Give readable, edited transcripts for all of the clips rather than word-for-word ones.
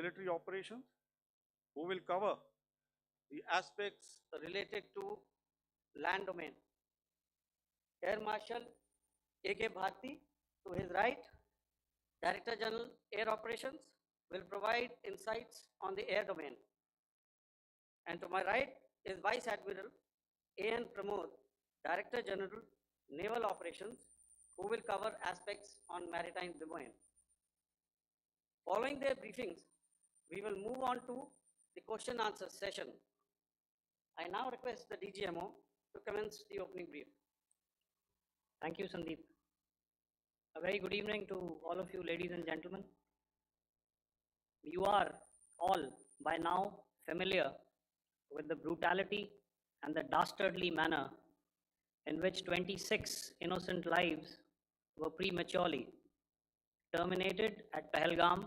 military operations, who will cover the aspects related to land domain. Air Marshal A.K. Bharti, to his right, Director General Air Operations, will provide insights on the air domain. And to my right is Vice Admiral A.N. Pramod, Director General Naval Operations, who will cover aspects on maritime domain. Following their briefings, we will move on to the question answer session. I now request the DGMO to commence the opening brief. Thank you, Sandeep. A very good evening to all of you, ladies and gentlemen. You are all by now familiar with the brutality and the dastardly manner in which 26 innocent lives were prematurely terminated at Pahalgam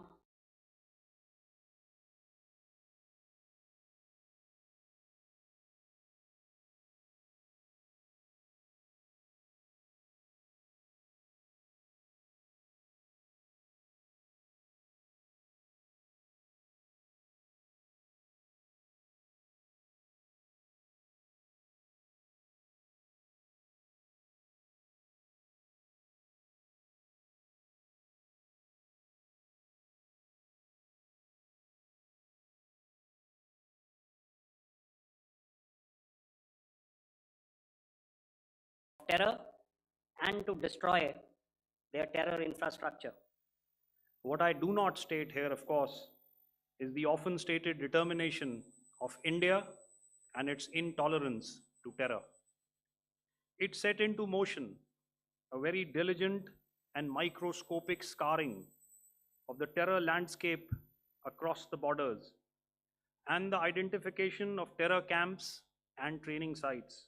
terror and to destroy their terror infrastructure. What I do not state here, of course, is the often stated determination of India and its intolerance to terror. It set into motion a very diligent and microscopic scarring of the terror landscape across the borders and the identification of terror camps and training sites.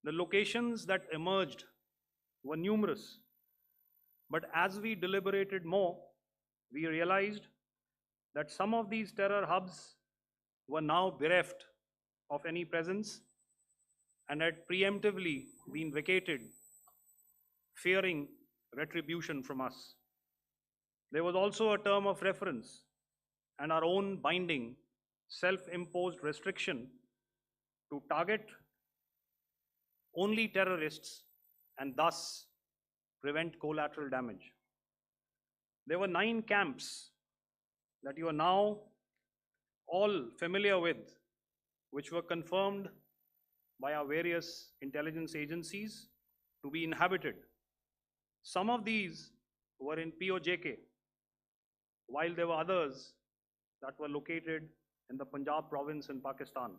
The locations that emerged were numerous, but as we deliberated more, we realized that some of these terror hubs were now bereft of any presence and had preemptively been vacated, fearing retribution from us. There was also a term of reference and our own binding, self-imposed restriction to target only terrorists and thus prevent collateral damage. There were 9 camps that you are now all familiar with, which were confirmed by our various intelligence agencies to be inhabited. Some of these were in POJK, while there were others that were located in the Punjab province in Pakistan.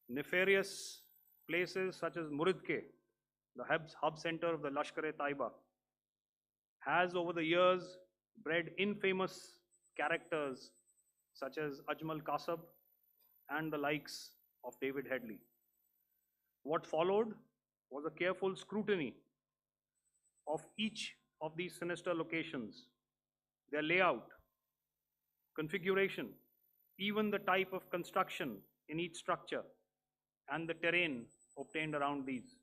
Nefarious places such as Muridke, the hub center of the Lashkar-e-Taiba, has over the years bred infamous characters such as Ajmal Kasab and the likes of David Headley. What followed was a careful scrutiny of each of these sinister locations, their layout, configuration, even the type of construction in each structure, and the terrain obtained around these.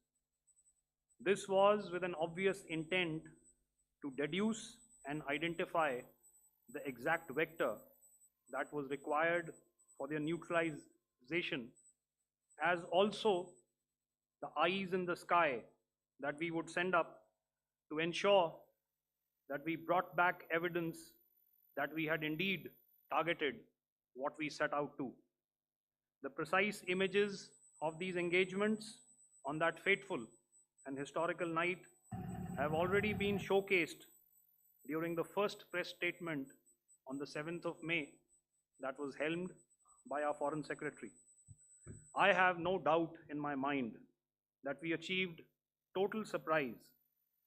This was with an obvious intent to deduce and identify the exact vector that was required for their neutralization, as also the eyes in the sky that we would send up to ensure that we brought back evidence that we had indeed targeted what we set out to. The precise images of these engagements on that fateful and historical night have already been showcased during the first press statement on the 7th of May that was helmed by our Foreign Secretary. I have no doubt in my mind that we achieved total surprise,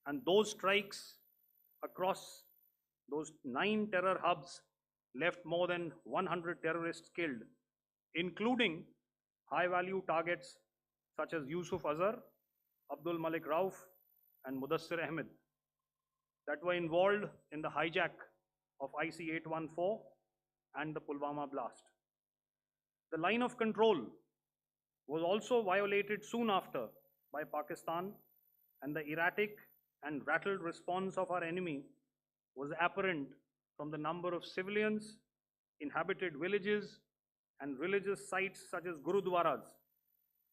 and those strikes across those 9 terror hubs left more than 100 terrorists killed, including high-value targets such as Yusuf Azhar, Abdul Malik Rauf, and Mudassir Ahmed that were involved in the hijack of IC-814 and the Pulwama blast. The line of control was also violated soon after by Pakistan, and the erratic and rattled response of our enemy was apparent from the number of civilians, inhabited villages, and religious sites such as Gurudwaras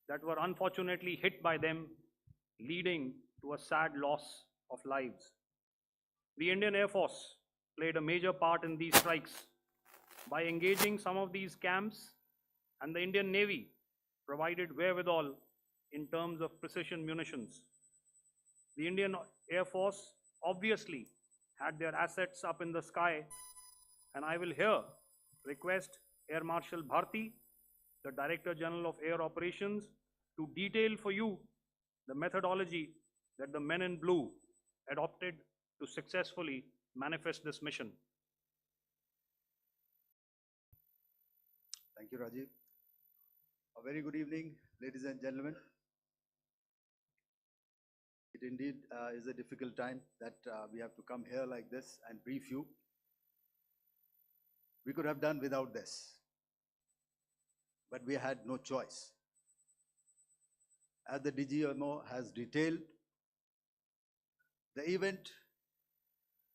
that were unfortunately hit by them, leading to a sad loss of lives. The Indian Air Force played a major part in these strikes by engaging some of these camps, and the Indian Navy provided wherewithal in terms of precision munitions. The Indian Air Force obviously had their assets up in the sky, and I will here request Air Marshal Bharti, the Director General of Air Operations, to detail for you the methodology that the men in blue adopted to successfully manifest this mission. Thank you, Rajiv. A very good evening, ladies and gentlemen. It indeed is a difficult time that we have to come here like this and brief you. We could have done without this, but we had no choice. As the DGMO has detailed, the event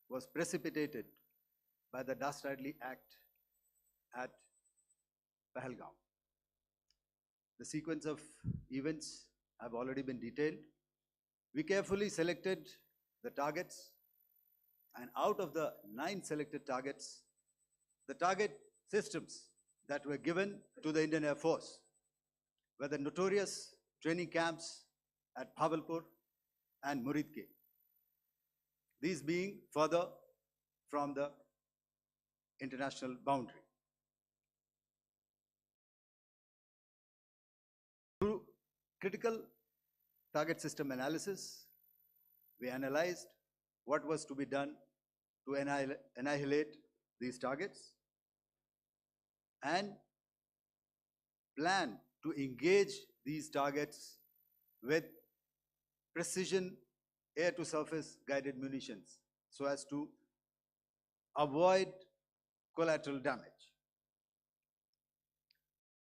was precipitated by the dastardly act at Pahalgam. The sequence of events have already been detailed. We carefully selected the targets, and out of the 9 selected targets, the target systems that were given to the Indian Air Force were the notorious training camps at Bhavalpur and Muridke, these being further from the international boundary. Through critical target system analysis, we analyzed what was to be done to annihilate these targets and plan to engage these targets with precision air-to-surface guided munitions so as to avoid collateral damage.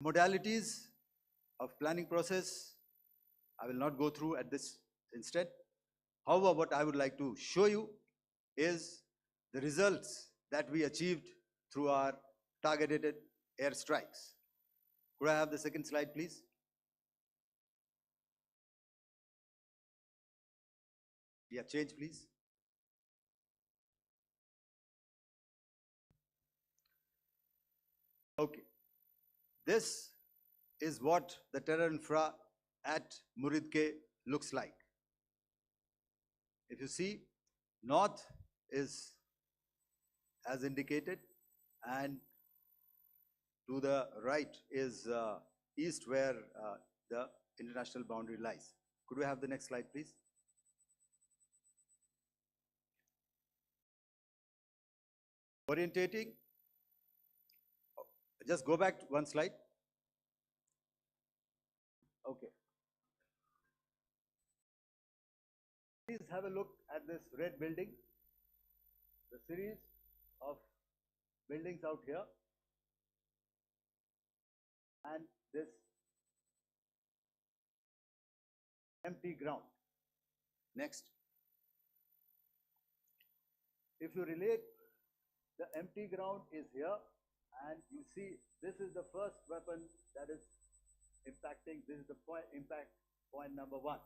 Modalities of planning process, I will not go through at this instant. However, what I would like to show you is the results that we achieved through our targeted airstrikes. Could I have the second slide, please? Yeah, change, please. Okay. This is what the terror infra at Muridke looks like. If you see, north is as indicated, and to the right is east, where the international boundary lies. Could we have the next slide, please? Orientating. Just go back one slide. Okay. Please have a look at this red building, the series of buildings out here, and this empty ground. Next. If you relate, the empty ground is here, and you see this is the first weapon that is impacting. This is the impact point number 1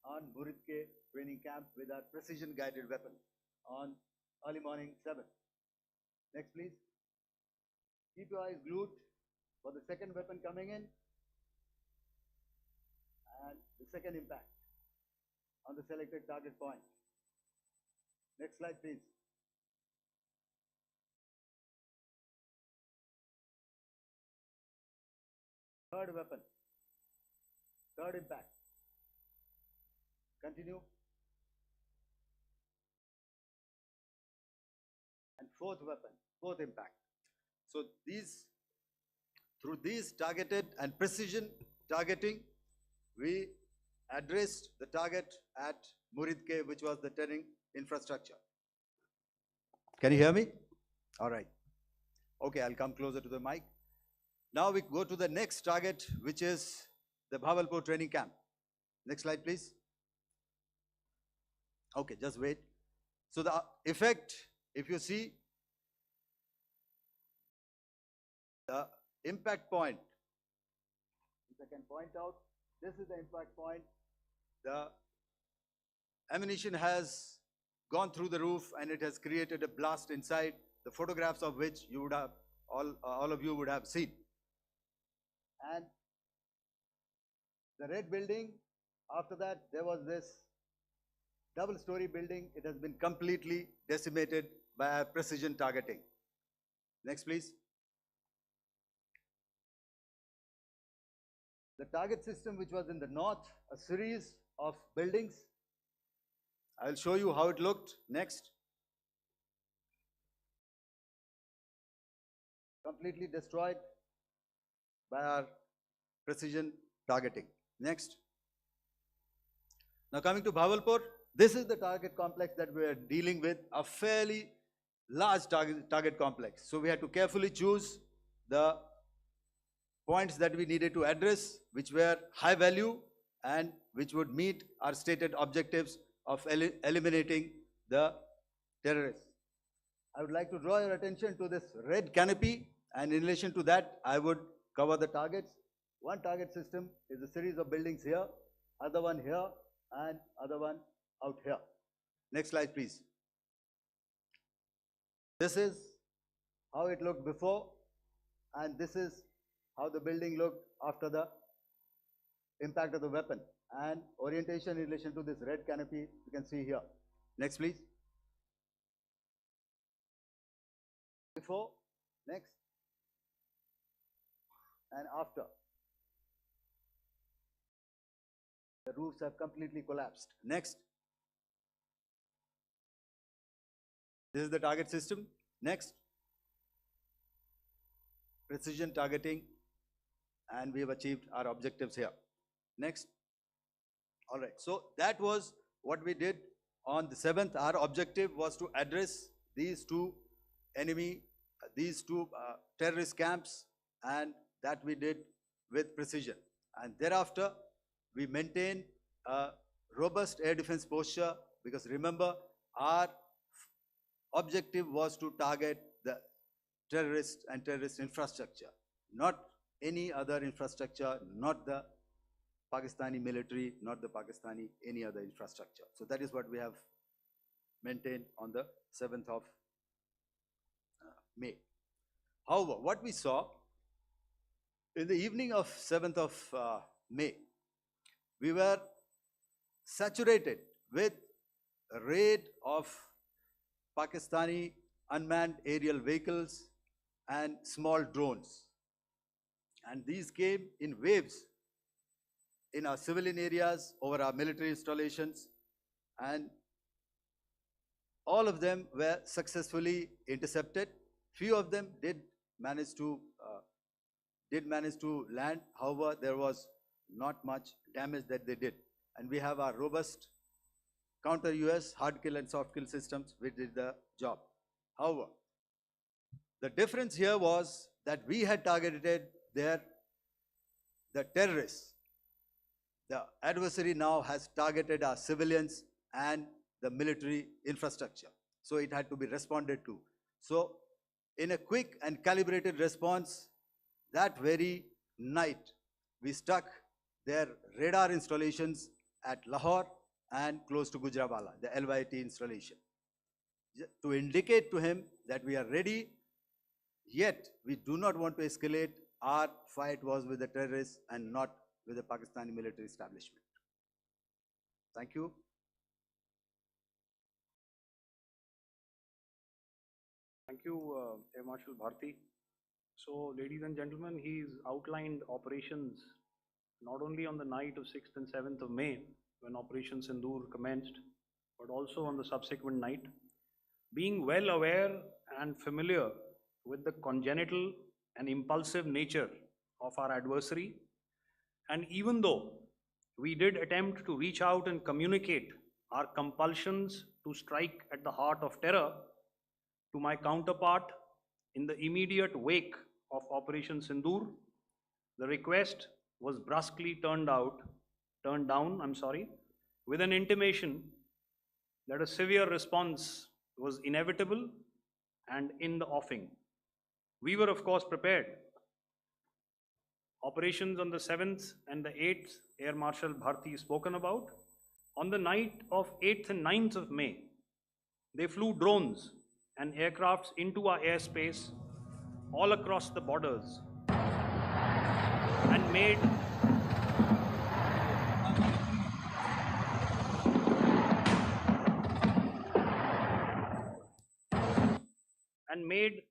on Muridke training camp with our precision guided weapon on early morning 7. Next, please. Keep your eyes glued for the second weapon coming in and the second impact on the selected target point. Next slide, please. Third weapon, third impact. Continue. And fourth weapon, fourth impact. So through these targeted and precision targeting, we addressed the target at Muridke, which was the terrain infrastructure. Can you hear me? All right. Okay, I'll come closer to the mic. Now we go to the next target, which is the Bhavalpur training camp. Next slide, please. Okay, just wait. So the effect, if you see, the impact point, if I can point out, this is the impact point. The ammunition has gone through the roof and it has created a blast inside, the photographs of which you would have, all of you would have seen. And the red building, after that, there was this double-story building. It has been completely decimated by our precision targeting. Next, please. The target system, which was in the north, a series of buildings. I'll show you how it looked. Next. Completely destroyed by our precision targeting. Next. Now coming to Bhavalpur, this is the target complex that we are dealing with, a fairly large target complex. So we had to carefully choose the points that we needed to address, which were high value and which would meet our stated objectives of eliminating the terrorists. I would like to draw your attention to this red canopy, and in relation to that, I would cover the targets. One target system is a series of buildings here, other one here, and other one out here. Next slide, please. This is how it looked before, and this is how the building looked after the impact of the weapon. And orientation in relation to this red canopy, you can see here. Next, please. Before, next, and after. The roofs have completely collapsed. Next. This is the target system. Next. Precision targeting, and we have achieved our objectives here. Next. All right, so that was what we did on the 7th. Our objective was to address these two terrorist camps, and that we did with precision. And thereafter, we maintained a robust air defense posture, because remember, our objective was to target the terrorists and terrorist infrastructure, not any other infrastructure, not the Pakistani military, not the Pakistani any other infrastructure. So that is what we have maintained on the 7th of May. However, what we saw in the evening of 7th of May, we were saturated with a raid of Pakistani unmanned aerial vehicles and small drones. And these came in waves in our civilian areas, over our military installations, and all of them were successfully intercepted. Few of them did manage to land. However, there was not much damage that they did. And we have our robust counter-US hard kill and soft kill systems which did the job. However, the difference here was that we had targeted the terrorists. The adversary now has targeted our civilians and the military infrastructure. So it had to be responded to. So in a quick and calibrated response, that very night, we struck their radar installations at Lahore and close to Gujranwala, the LYT installation, to indicate to him that we are ready, yet we do not want to escalate. Our fight was with the terrorists and not with the Pakistani military establishment. Thank you. Thank you, Air Marshal Bharti. So, ladies and gentlemen, he's outlined operations not only on the night of 6th and 7th of May, when Operation Sindoor commenced, but also on the subsequent night. Being well aware and familiar with the congenital and impulsive nature of our adversary, and even though we did attempt to reach out and communicate our compulsions to strike at the heart of terror to my counterpart in the immediate wake of Operation Sindoor, the request was brusquely turned down, with an intimation that a severe response was inevitable and in the offing. We were, of course, prepared Operations on the 7th and the 8th, Air Marshal Bharti spoken about. On the night of 8th and 9th of May, they flew drones and aircrafts into our airspace all across the borders and made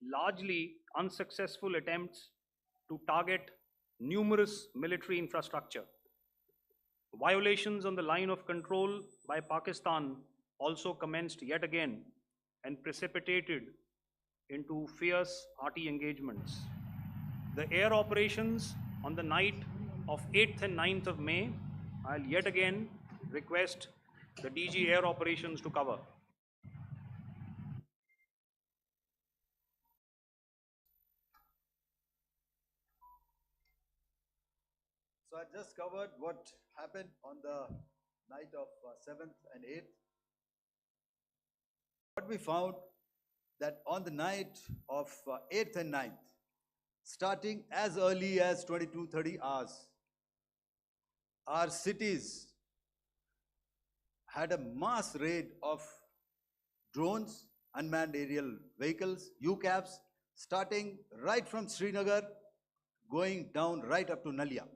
largely unsuccessful attempts to target numerous military infrastructure. Violations on the line of control by Pakistan also commenced yet again and precipitated into fierce arty engagements. The air operations on the night of 8th and 9th of May, I'll yet again request the DG Air Operations to cover. So I just covered what happened on the night of 7th and 8th. What we found that on the night of 8th and 9th, starting as early as 22:30 hours, our cities had a mass raid of drones, unmanned aerial vehicles, UCAVs, starting right from Srinagar, going down right up to Nalia.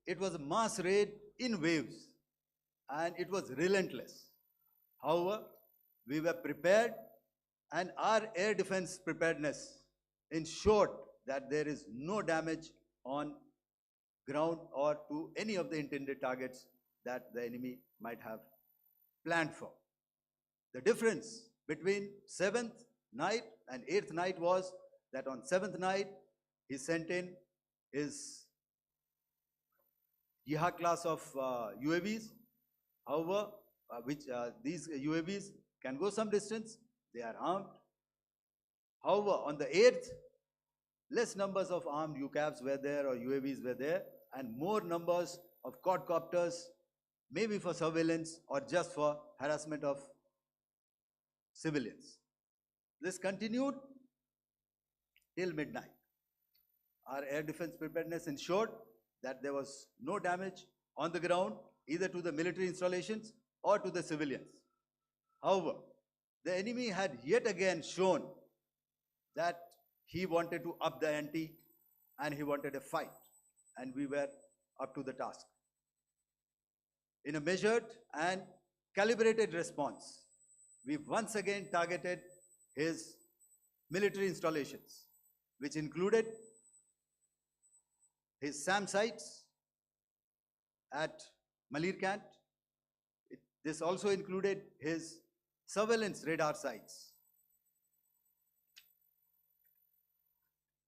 It was a mass raid in waves and it was relentless. However, we were prepared and our air defense preparedness ensured that there is no damage on ground or to any of the intended targets that the enemy might have planned for. The difference between 7th night and 8th night was that on 7th night, he sent in his Yeha class of UAVs. However, these UAVs can go some distance, they are armed. However, on the 8th, less numbers of armed UCAVs were there or UAVs were there, and more numbers of quadcopters, maybe for surveillance or just for harassment of civilians. This continued till midnight. Our air defense preparedness ensured that there was no damage on the ground, either to the military installations or to the civilians. However, the enemy had yet again shown that he wanted to up the ante and he wanted a fight, and we were up to the task. In a measured and calibrated response, we once again targeted his military installations, which included his SAM sites at Malirkant. This also included his surveillance radar sites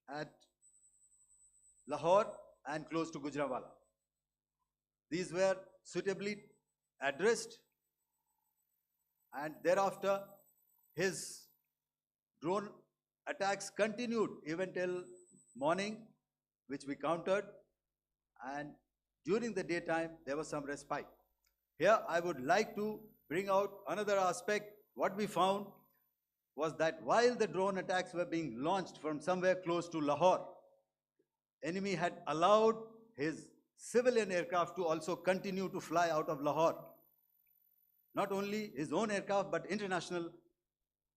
at Lahore and close to Gujranwala. These were suitably addressed, and thereafter his drone attacks continued even till morning, which we countered, and during the daytime there was some respite. Here I would like to bring out another aspect. What we found was that while the drone attacks were being launched from somewhere close to Lahore, enemy had allowed his civilian aircraft to also continue to fly out of Lahore. Not only his own aircraft, but international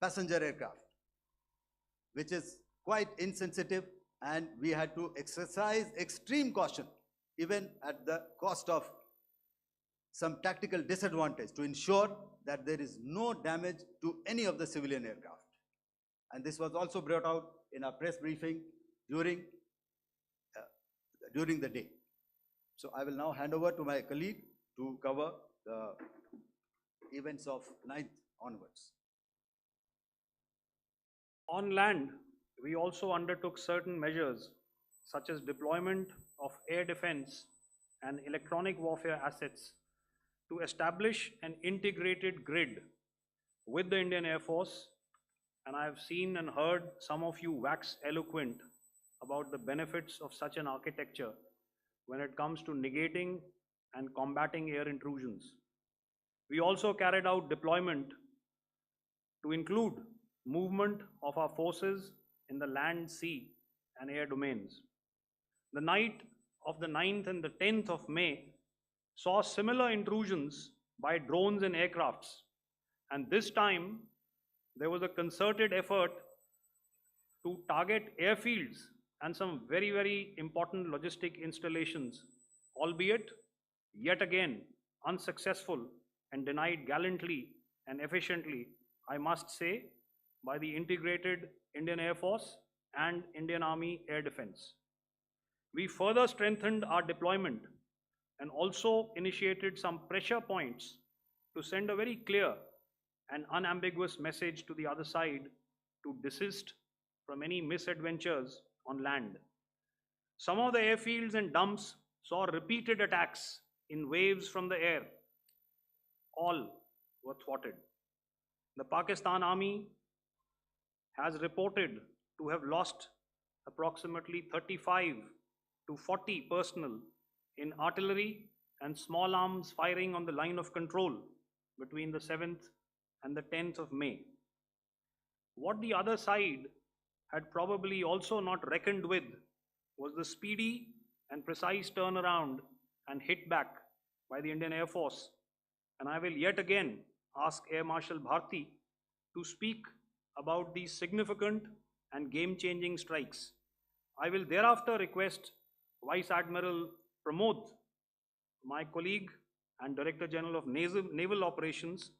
passenger aircraft, which is quite insensitive, and we had to exercise extreme caution, even at the cost of some tactical disadvantage, to ensure that there is no damage to any of the civilian aircraft. And this was also brought out in our press briefing during the day. So I will now hand over to my colleague to cover the events of 9th onwards. On land, we also undertook certain measures such as deployment of air defense and electronic warfare assets to establish an integrated grid with the Indian Air Force, and I have seen and heard some of you wax eloquent about the benefits of such an architecture when it comes to negating and combating air intrusions. We also carried out deployment to include movement of our forces in the land, sea, and air domains. the night of the 9th and the 10th of May saw similar intrusions by drones and aircrafts. And this time, there was a concerted effort to target airfields and some very, very important logistic installations, albeit yet again unsuccessful and denied gallantly and efficiently, I must say, by the integrated Indian Air Force and Indian Army Air Defense. We further strengthened our deployment and also initiated some pressure points to send a very clear and unambiguous message to the other side to desist from any misadventures on land. Some of the airfields and dumps saw repeated attacks in waves from the air. All were thwarted. The Pakistan Army has reported to have lost approximately 35 to 40 personnel in artillery and small arms firing on the line of control between the 7th and the 10th of May. What the other side had probably also not reckoned with was the speedy and precise turnaround and hit back by the Indian Air Force. And I will yet again ask Air Marshal Bharti to speak about these significant and game-changing strikes. I will thereafter request Vice Admiral Pramod, my colleague and Director General of Naval Operations,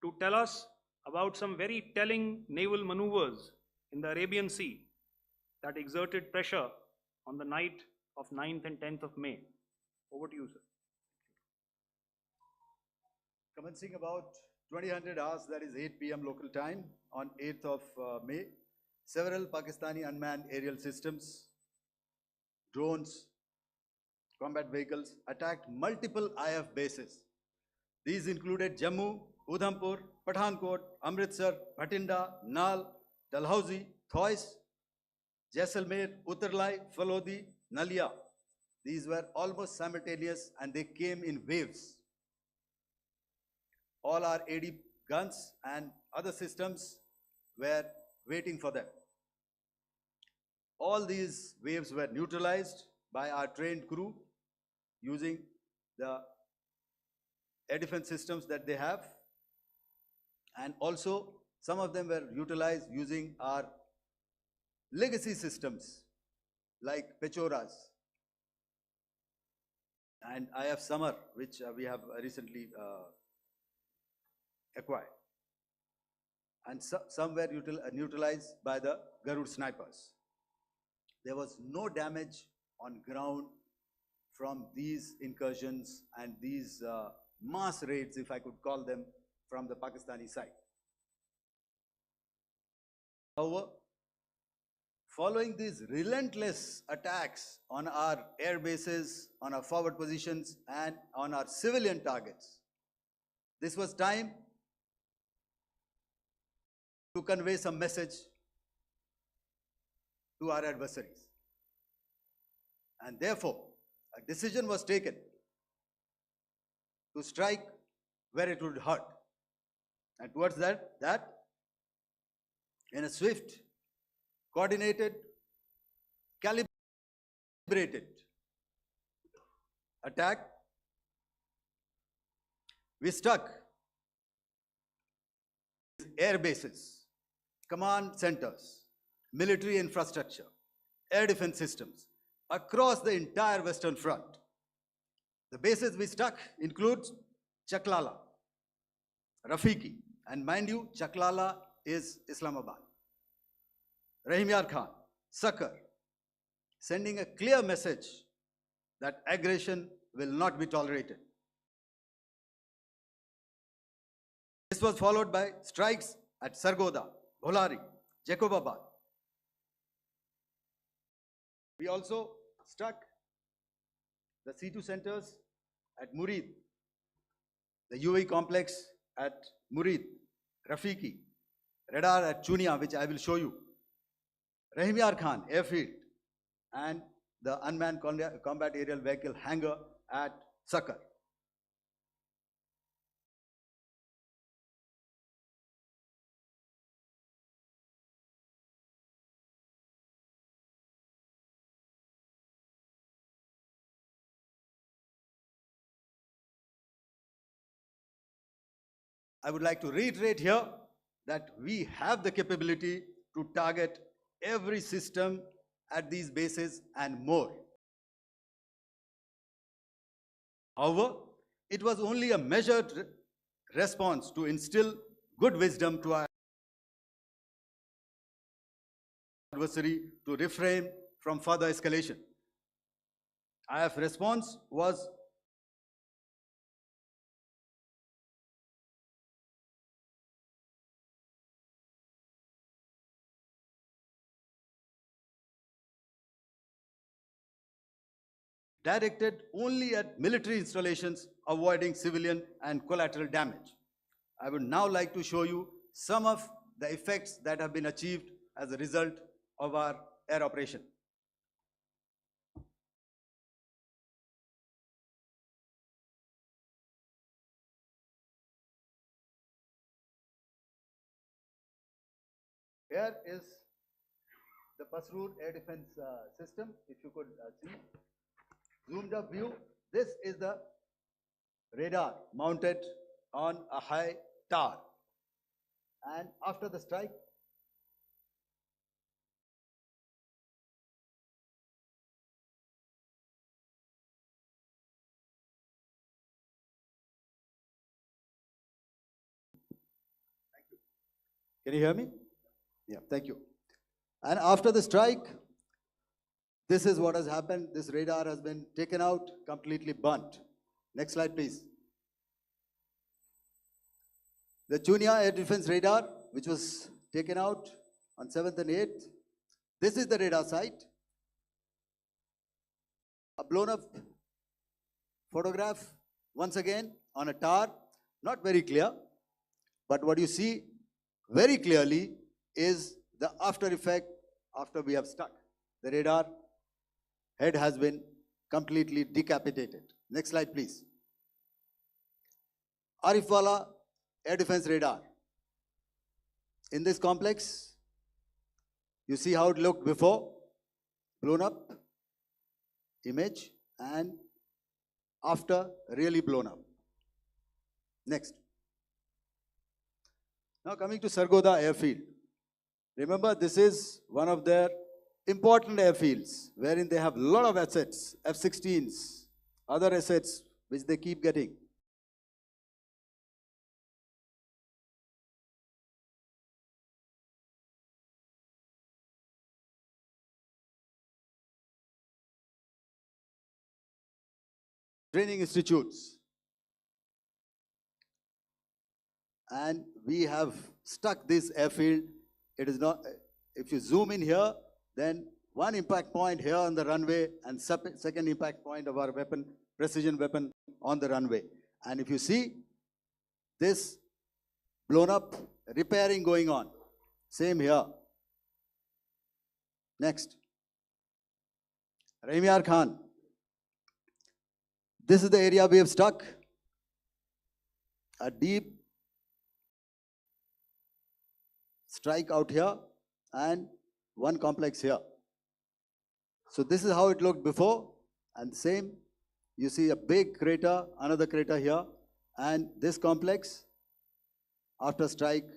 to tell us about some very telling naval maneuvers in the Arabian Sea that exerted pressure on the night of 9th and 10th of May. Over to you, sir. Commencing about 2000 hours, that is 8 p.m. local time, on 8th of May, several Pakistani unmanned aerial systems, drones, combat vehicles attacked multiple IF bases. These included Jammu, Udhampur, Pathankot, Amritsar, Bhatinda, Nal, Dalhousie, Thois, Jaisalmer, Uttarlai, Falodi, Nalia. These were almost simultaneous and they came in waves. All our AD guns and other systems were waiting for them. All these waves were neutralized by our trained crew using the air defense systems that they have, and also some of them were utilized using our legacy systems like Pechoras and IF Summer, which we have recently acquired. And some were neutralized by the Garud snipers. There was no damage on ground from these incursions and these mass raids, if I could call them, from the Pakistani side. However, following these relentless attacks on our air bases, on our forward positions, and on our civilian targets, this was time to convey some message to our adversaries. And therefore, a decision was taken to strike where it would hurt. And towards that in a swift, coordinated, calibrated attack, we struck air bases, command centers, military infrastructure, air defense systems across the entire Western Front. The bases we struck include Chaklala, Rafiki, and mind you, Chaklala is Islamabad, Rahim Yar Khan, Sakar, sending a clear message that aggression will not be tolerated. This was followed by strikes at Sargoda, Bholari, Jacobabad. We also struck the C2 centers at Murid, the UAE complex at Murid, Rafiki, radar at Chunia, which I will show you, Rahim Yar Khan airfield, and the unmanned combat aerial vehicle hangar at Sakar. I would like to reiterate here that we have the capability to target every system at these bases and more. However, it was only a measured response to instill good wisdom to our adversary to refrain from further escalation. IF response was directed only at military installations, avoiding civilian and collateral damage. I would now like to show you some of the effects that have been achieved as a result of our air operation. Here is the Pasroor air defense system. If you could see, zoomed up view. This is the radar mounted on a high tower. And after the strike, can you hear me? Yeah, thank you. And after the strike, this is what has happened. This radar has been taken out, completely burnt. Next slide, please. The Chunia air defense radar, which was taken out on 7th and 8th. This is the radar site. A blown up photograph, once again, on a tower. Not very clear, but what you see very clearly is the after effect after we have stuck. The radar head has been completely decapitated. Next slide, please. Arifwala air defense radar. In this complex, you see how it looked before, blown up image, and after really blown up. Next. Now coming to Sargodha airfield. Remember, this is one of their important airfields wherein they have a lot of assets, F-16s, other assets which they keep getting. Training institutes. And we have stuck this airfield. It is not, if you zoom in here, then one impact point here on the runway and second impact point of our weapon, precision weapon on the runway. And if you see this blown up, repairing going on. Same here. Next. Raimiar Khan. This is the area we have stuck. A deep strike out here and one complex here. So this is how it looked before, and same, you see a big crater, another crater here, and this complex after strike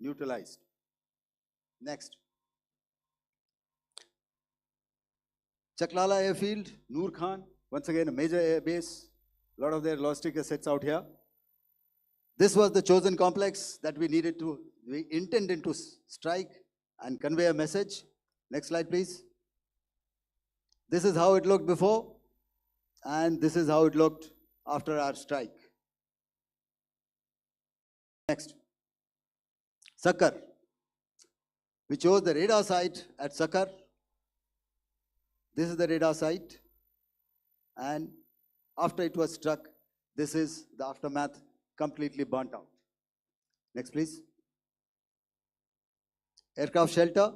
neutralized. Next. Chaklala airfield, Noor Khan, once again a major air base, a lot of their logistic assets out here. This was the chosen complex that we intended to strike and convey a message. Next slide, please. This is how it looked before, and this is how it looked after our strike. Next. Sakar. We chose the radar site at Sakar. This is the radar site, and after it was struck, this is the aftermath, completely burnt out. Next, please. Aircraft shelter.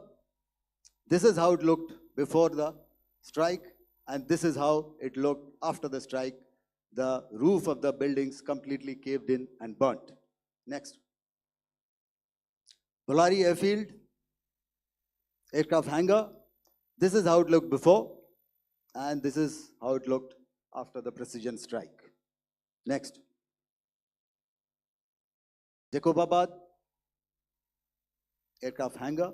This is how it looked before the strike, and this is how it looked after the strike. The roof of the buildings completely caved in and burnt. Next. Bolari airfield, aircraft hangar. This is how it looked before, and this is how it looked after the precision strike. Next. Jacobabad aircraft hangar,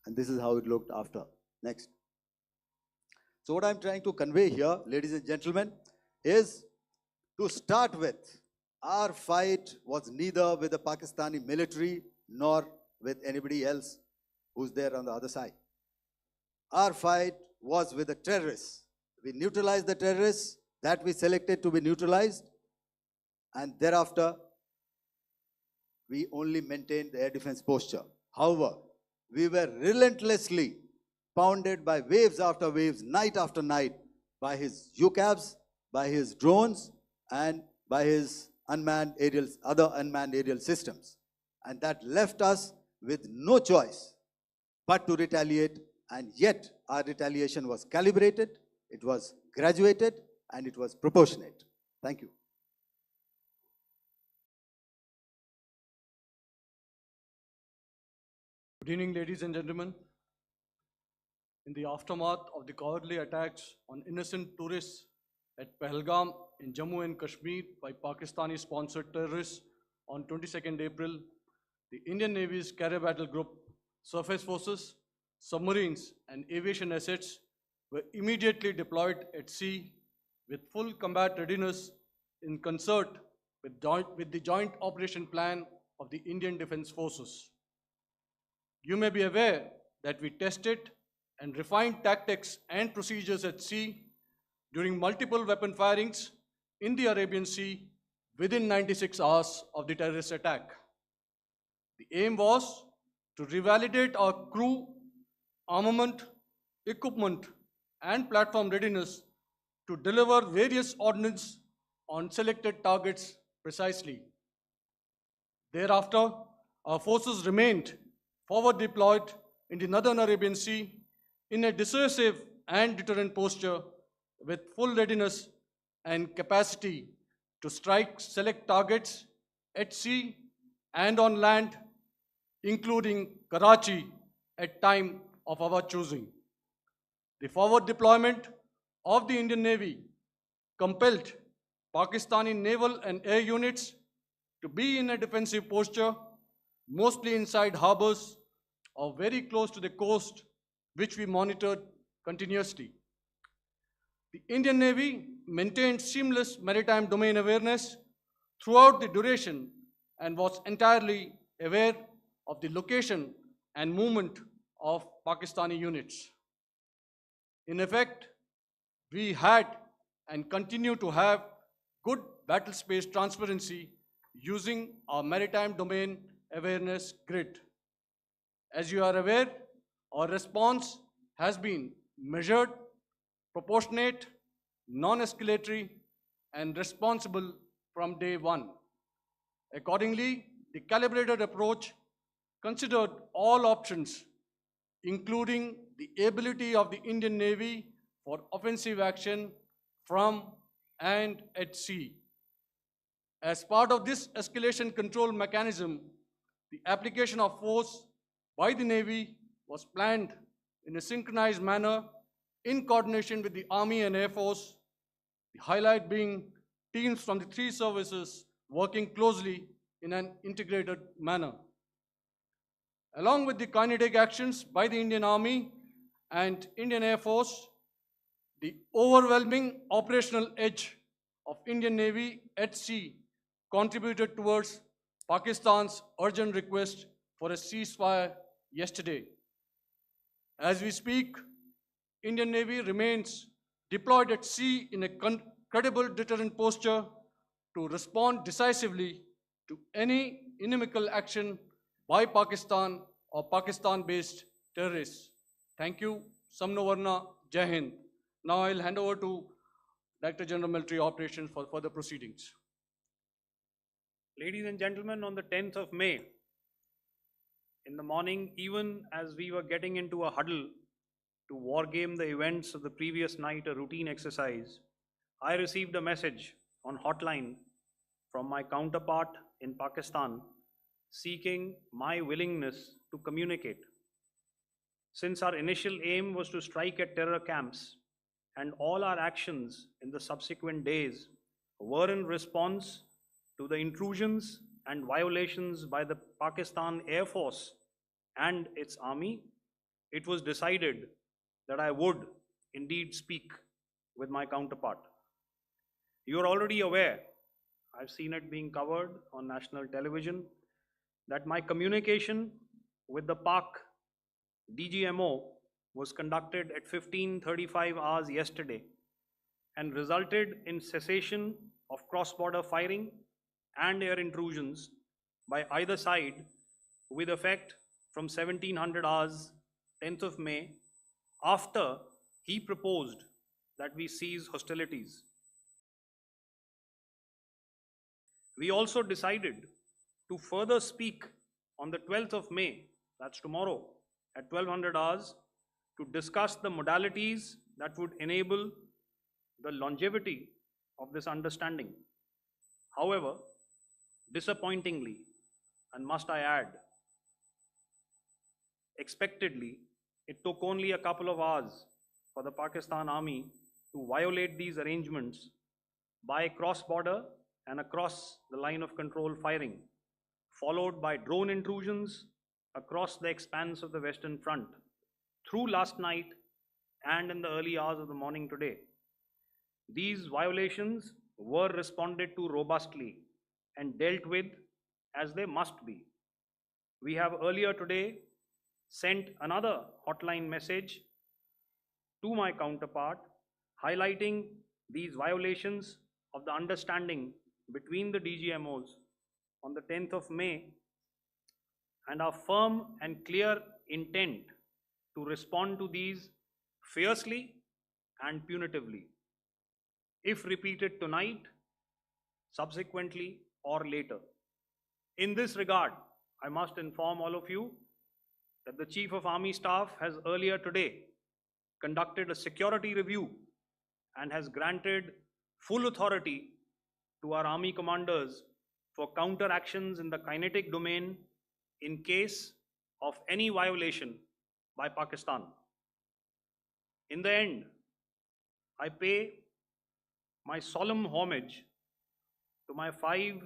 and this is how it looked after. Next. So what I'm trying to convey here, ladies and gentlemen, is to start with, our fight was neither with the Pakistani military nor with anybody else who's there on the other side. Our fight was with the terrorists. We neutralized the terrorists that we selected to be neutralized, and thereafter, we only maintained the air defense posture. However, we were relentlessly pounded by waves after waves, night after night, by his UCAVs, by his drones, and by his other unmanned aerial systems. And that left us with no choice but to retaliate, and yet our retaliation was calibrated, it was graduated, and it was proportionate. Thank you. Good evening, ladies and gentlemen. In the aftermath of the cowardly attacks on innocent tourists at Pahalgam in Jammu and Kashmir by Pakistani-sponsored terrorists on 22nd April, the Indian Navy's Carrier Battle Group, surface forces, submarines, and aviation assets were immediately deployed at sea with full combat readiness in concert with the Joint Operation Plan of the Indian Defence Forces. You may be aware that we tested and refined tactics and procedures at sea during multiple weapon firings in the Arabian Sea within 96 hours of the terrorist attack. The aim was to revalidate our crew, armament, equipment, and platform readiness to deliver various ordnance on selected targets precisely. Thereafter, our forces remained forward deployed in the Northern Arabian Sea in a dissuasive and deterrent posture with full readiness and capacity to strike select targets at sea and on land, including Karachi at time of our choosing. The forward deployment of the Indian Navy compelled Pakistani naval and air units to be in a defensive posture, mostly inside harbors or very close to the coast, which we monitored continuously. The Indian Navy maintained seamless maritime domain awareness throughout the duration and was entirely aware of the location and movement of Pakistani units. In effect, we had and continue to have good battle space transparency using our maritime domain awareness grid. As you are aware, our response has been measured, proportionate, non-escalatory, and responsible from day one. Accordingly, the calibrated approach considered all options, including the ability of the Indian Navy for offensive action from and at sea. As part of this escalation control mechanism, the application of force by the Navy was planned in a synchronized manner in coordination with the Army and Air Force, the highlight being teams from the three services working closely in an integrated manner. Along with the kinetic actions by the Indian Army and Indian Air Force, the overwhelming operational edge of Indian Navy at sea contributed towards Pakistan's urgent request for a ceasefire yesterday. As we speak, Indian Navy remains deployed at sea in a credible deterrent posture to respond decisively to any inimical action by Pakistan or Pakistan-based terrorists. Thank you. Samno Varna, Jai Hind. Now I'll hand over to Director General Military Operations for further proceedings. Ladies and gentlemen, on the 10th of May, in the morning, even as we were getting into a huddle to wargame the events of the previous night, a routine exercise, I received a message on hotline from my counterpart in Pakistan seeking my willingness to communicate. Since our initial aim was to strike at terror camps, and all our actions in the subsequent days were in response to the intrusions and violations by the Pakistan Air Force and its army, it was decided that I would indeed speak with my counterpart. You are already aware, I've seen it being covered on national television, that my communication with the Pak DGMO was conducted at 15:35 hours yesterday and resulted in cessation of cross-border firing and air intrusions by either side with effect from 1700 hours 10th of May, after he proposed that we cease hostilities. We also decided to further speak on the 12th of May, that's tomorrow, at 1200 hours, to discuss the modalities that would enable the longevity of this understanding. However, disappointingly, and must I add, expectedly, it took only a couple of hours for the Pakistan Army to violate these arrangements by cross-border and across the line of control firing, followed by drone intrusions across the expanse of the Western Front through last night and in the early hours of the morning today. These violations were responded to robustly and dealt with as they must be. We have earlier today sent another hotline message to my counterpart highlighting these violations of the understanding between the DGMOs on the 10th of May and our firm and clear intent to respond to these fiercely and punitively, if repeated tonight, subsequently, or later. In this regard, I must inform all of you that the Chief of Army Staff has earlier today conducted a security review and has granted full authority to our Army commanders for counter actions in the kinetic domain in case of any violation by Pakistan. In the end, I pay my solemn homage to my 5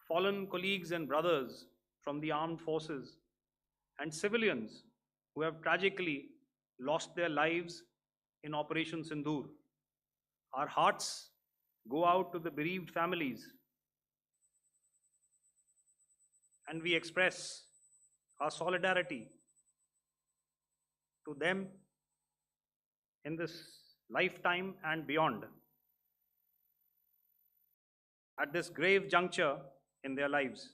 fallen colleagues and brothers from the armed forces and civilians who have tragically lost their lives in Operation Sindoor. Our hearts go out to the bereaved families, and we express our solidarity to them in this lifetime and beyond, at this grave juncture in their lives.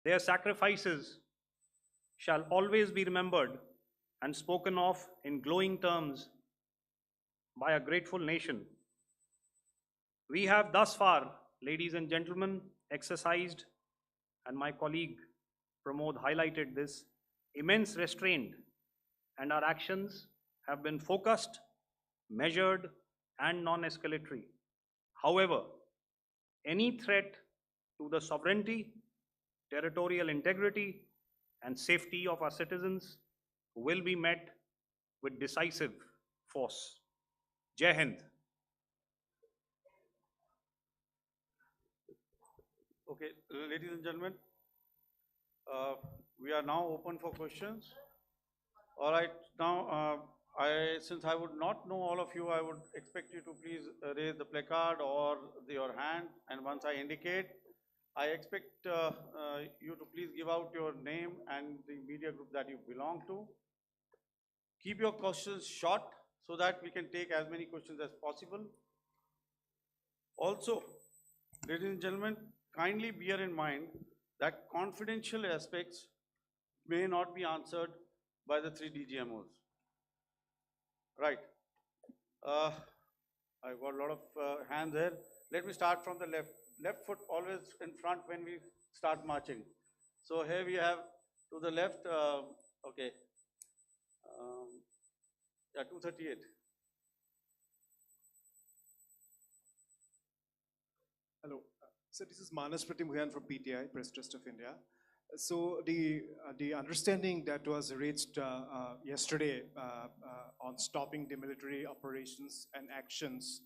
Their sacrifices shall always be remembered and spoken of in glowing terms by a grateful nation. We have thus far, ladies and gentlemen, exercised, and my colleague Pramod highlighted this, immense restraint, and our actions have been focused, measured, and non-escalatory. However, any threat to the sovereignty, territorial integrity, and safety of our citizens will be met with decisive force. Jai Hind. Okay, ladies and gentlemen, we are now open for questions. All right, now since I would not know all of you, I would expect you to please raise the placard or your hand, and once I indicate, I expect you to please give out your name and the media group that you belong to. Keep your questions short so that we can take as many questions as possible. Also, ladies and gentlemen, kindly bear in mind that confidential aspects may not be answered by the 3 DGMOs. Right. I've got a lot of hands there. Let me start from the left. Left foot always in front when we start marching. So here we have to the left, okay, yeah, 238. Hello. So this is Manas Pratimhuyan from PTI, Press Trust of India. So the understanding that was reached yesterday on stopping demilitary operations and actions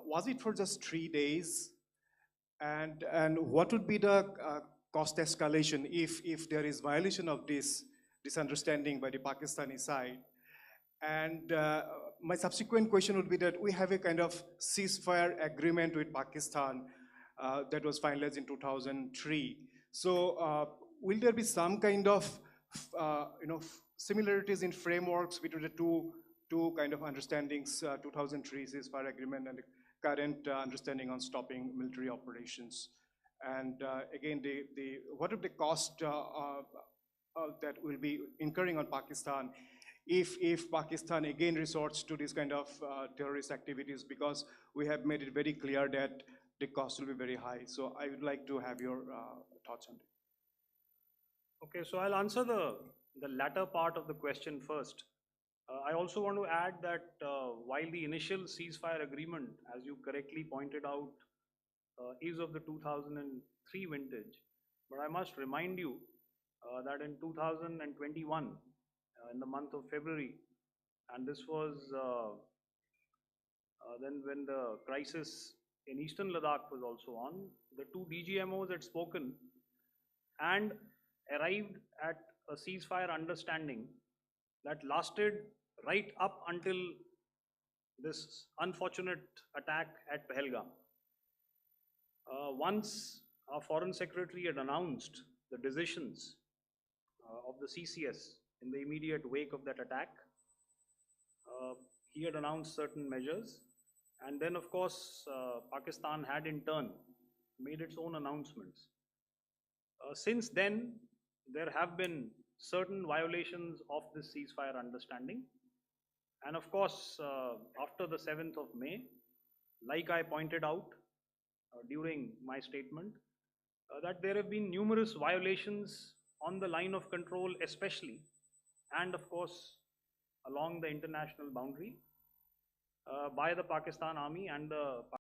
Was it for just 3 days? And what would be the cost escalation if there is violation of this understanding by the Pakistani side? And my subsequent question would be that we have a kind of ceasefire agreement with Pakistan that was finalized in 2003. So will there be some kind of similarities in frameworks between the two kind of understandings, 2003 ceasefire agreement and the current understanding on stopping military operations? And again, what are the cost that will be incurring on Pakistan if Pakistan again resorts to this kind of terrorist activities, because we have made it very clear that the cost will be very high. So I would like to have your thoughts on it. Okay, so I'll answer the latter part of the question first. I also want to add that while the initial ceasefire agreement, as you correctly pointed out, is of the 2003 vintage, but I must remind you that in 2021, in the month of February, and this was then when the crisis in eastern Ladakh was also on, the two DGMOs had spoken and arrived at a ceasefire understanding that lasted right up until this unfortunate attack at Pahalgam. Once our Foreign Secretary had announced the decisions of the CCS in the immediate wake of that attack, he had announced certain measures, and then of course Pakistan had in turn made its own announcements. Since then, there have been certain violations of this ceasefire understanding, and of course after the 7th of May, like I pointed out during my statement, that there have been numerous violations on the line of control especially, and of course along the international boundary by the Pakistan Army and the